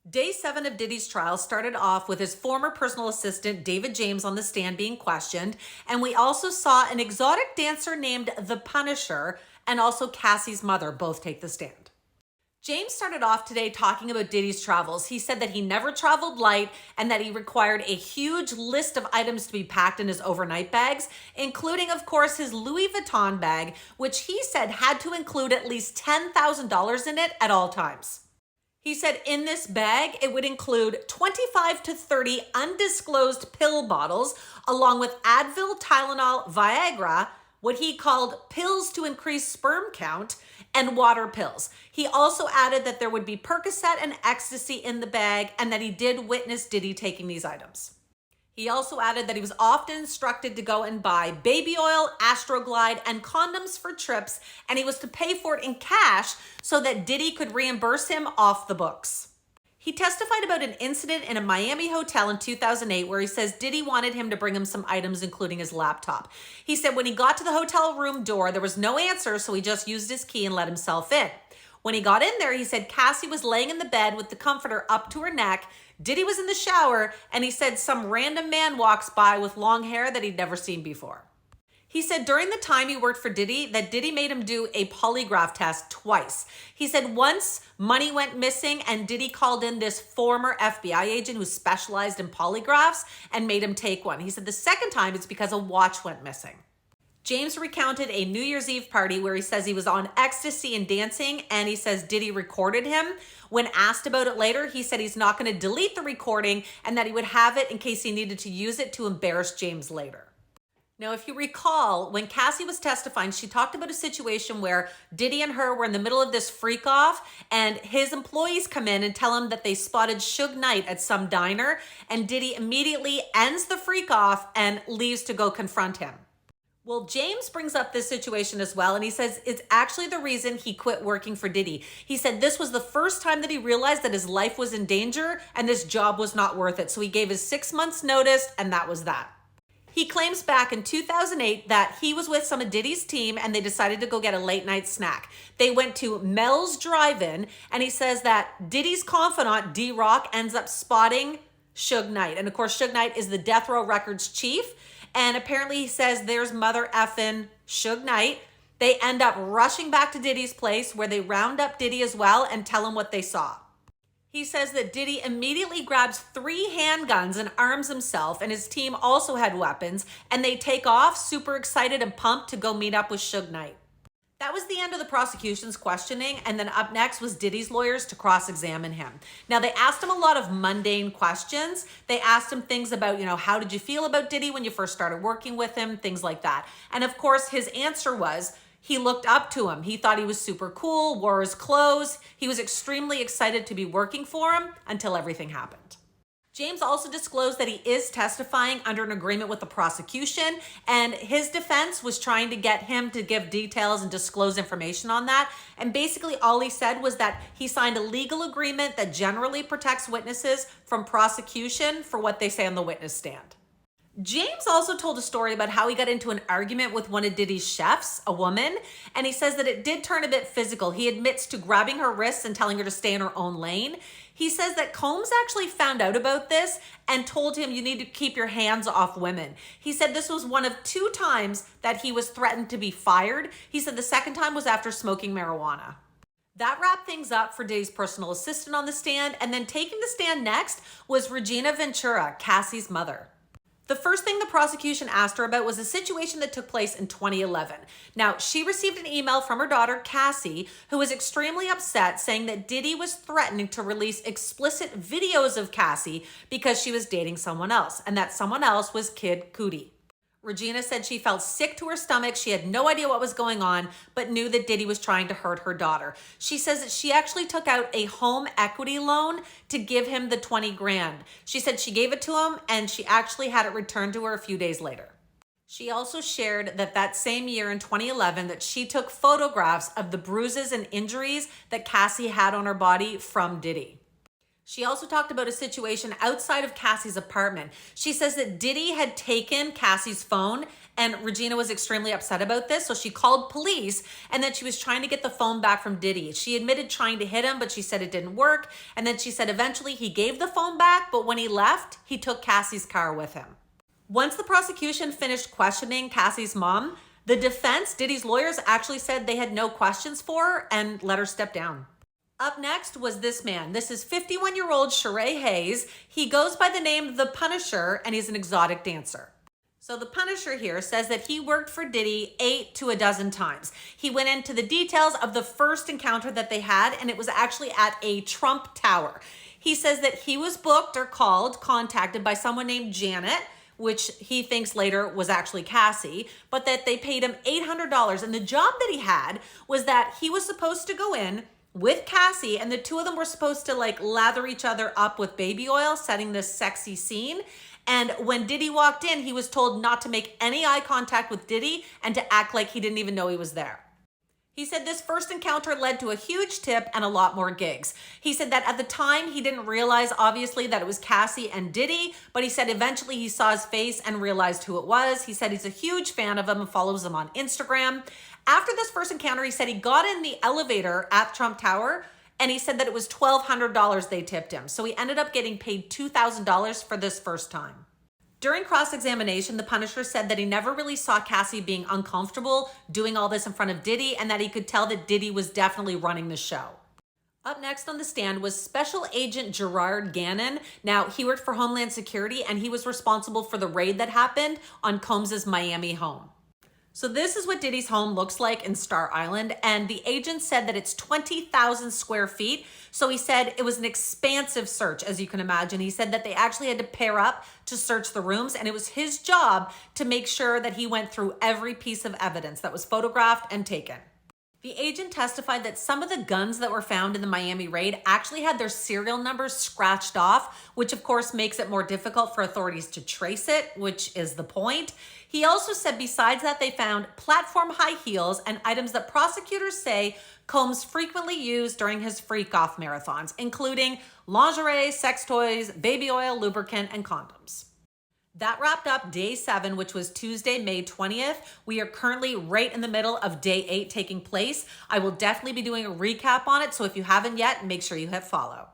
Day 7 of Diddy's trial started off with his former personal assistant, David James, on the stand being questioned. And we also saw an exotic dancer named The Punisher and also Cassie's mother both take the stand. James started off today talking about Diddy's travels. He said that he never traveled light and that he required a huge list of items to be packed in his overnight bags, including, of course, his Louis Vuitton bag, which he said had to include at least $10,000 in it at all times. He said in this bag, it would include 25 to 30 undisclosed pill bottles, along with Advil, Tylenol, Viagra, what he called pills to increase sperm count, and water pills. He also added that there would be Percocet and ecstasy in the bag, and that he did witness Diddy taking these items. He also added that he was often instructed to go and buy baby oil, Astroglide, and condoms for trips, and he was to pay for it in cash so that Diddy could reimburse him off the books. He testified about an incident in a Miami hotel in 2008 where he says Diddy wanted him to bring him some items, including his laptop. He said when he got to the hotel room door, there was no answer, so he just used his key and let himself in. When he got in there, he said Cassie was laying in the bed with the comforter up to her neck. Diddy was in the shower, and he said some random man walks by with long hair that he'd never seen before. He said during the time he worked for Diddy, that Diddy made him do a polygraph test twice. He said once money went missing and Diddy called in this former FBI agent who specialized in polygraphs and made him take one. He said the second time it's because a watch went missing. James recounted a New Year's Eve party where he says he was on ecstasy and dancing, and he says Diddy recorded him. When asked about it later, he said he's not going to delete the recording and that he would have it in case he needed to use it to embarrass James later. Now, if you recall, when Cassie was testifying, she talked about a situation where Diddy and her were in the middle of this freak off, and his employees come in and tell him that they spotted Suge Knight at some diner, and Diddy immediately ends the freak off and leaves to go confront him. Well, James brings up this situation as well, and he says it's actually the reason he quit working for Diddy. He said this was the first time that he realized that his life was in danger and this job was not worth it. So he gave his 6 months notice, and that was that. He claims back in 2008 that he was with some of Diddy's team and they decided to go get a late night snack. They went to Mel's Drive-In, and he says that Diddy's confidant, D-Rock, ends up spotting Suge Knight. And of course, Suge Knight is the Death Row Records chief. And apparently he says there's mother effing Suge Knight. They end up rushing back to Diddy's place where they round up Diddy as well and tell him what they saw. He says that Diddy immediately grabs 3 handguns and arms himself, and his team also had weapons, and they take off super excited and pumped to go meet up with Suge Knight. That was the end of the prosecution's questioning, and then up next was Diddy's lawyers to cross-examine him. Now, they asked him a lot of mundane questions. They asked him things about, how did you feel about Diddy when you first started working with him, things like that. And of course, his answer was he looked up to him. He thought he was super cool, wore his clothes. He was extremely excited to be working for him until everything happened. James also disclosed that he is testifying under an agreement with the prosecution, and his defense was trying to get him to give details and disclose information on that. And basically all he said was that he signed a legal agreement that generally protects witnesses from prosecution for what they say on the witness stand. James also told a story about how he got into an argument with one of Diddy's chefs, a woman, and he says that it did turn a bit physical. He admits to grabbing her wrists and telling her to stay in her own lane. He says that Combs actually found out about this and told him you need to keep your hands off women. He said this was one of 2 times that he was threatened to be fired. He said the second time was after smoking marijuana. That wrapped things up for Diddy's personal assistant on the stand, and then taking the stand next was Regina Ventura, Cassie's mother. The first thing the prosecution asked her about was a situation that took place in 2011. Now, she received an email from her daughter, Cassie, who was extremely upset, saying that Diddy was threatening to release explicit videos of Cassie because she was dating someone else, and that someone else was Kid Cudi. Regina said she felt sick to her stomach. She had no idea what was going on, but knew that Diddy was trying to hurt her daughter. She says that she actually took out a home equity loan to give him the 20 grand. She said she gave it to him and she actually had it returned to her a few days later. She also shared that same year in 2011 that she took photographs of the bruises and injuries that Cassie had on her body from Diddy. She also talked about a situation outside of Cassie's apartment. She says that Diddy had taken Cassie's phone, and Regina was extremely upset about this. So she called police, and then she was trying to get the phone back from Diddy. She admitted trying to hit him, but she said it didn't work. And then she said eventually he gave the phone back, but when he left, he took Cassie's car with him. Once the prosecution finished questioning Cassie's mom, the defense, Diddy's lawyers, actually said they had no questions for her and let her step down. Up next was this man. This is 51-year-old Sheree Hayes. He goes by the name The Punisher, and he's an exotic dancer. So The Punisher here says that he worked for Diddy 8 to a dozen times. He went into the details of the first encounter that they had, and it was actually at a Trump Tower. He says that he was booked or contacted by someone named Janet, which he thinks later was actually Cassie, but that they paid him $800. And the job that he had was that he was supposed to go in with Cassie, and the two of them were supposed to like lather each other up with baby oil, setting this sexy scene. And when Diddy walked in, he was told not to make any eye contact with Diddy and to act like he didn't even know he was there. He said this first encounter led to a huge tip and a lot more gigs. He said that at the time, he didn't realize, obviously, that it was Cassie and Diddy, but he said eventually he saw his face and realized who it was. He said he's a huge fan of him and follows him on Instagram. After this first encounter, he said he got in the elevator at Trump Tower, and he said that it was $1,200 they tipped him. So he ended up getting paid $2,000 for this first time. During cross-examination, the Punisher said that he never really saw Cassie being uncomfortable doing all this in front of Diddy, and that he could tell that Diddy was definitely running the show. Up next on the stand was Special Agent Gerard Gannon. Now, he worked for Homeland Security, and he was responsible for the raid that happened on Combs' Miami home. So this is what Diddy's home looks like in Star Island, and the agent said that it's 20,000 square feet. So he said it was an expansive search, as you can imagine. He said that they actually had to pair up to search the rooms, and it was his job to make sure that he went through every piece of evidence that was photographed and taken. The agent testified that some of the guns that were found in the Miami raid actually had their serial numbers scratched off, which of course makes it more difficult for authorities to trace it, which is the point. He also said besides that, they found platform high heels and items that prosecutors say Combs frequently used during his freak-off marathons, including lingerie, sex toys, baby oil, lubricant, and condoms. That wrapped up day 7, which was Tuesday, May 20th. We are currently right in the middle of day 8 taking place. I will definitely be doing a recap on it, so if you haven't yet, make sure you hit follow.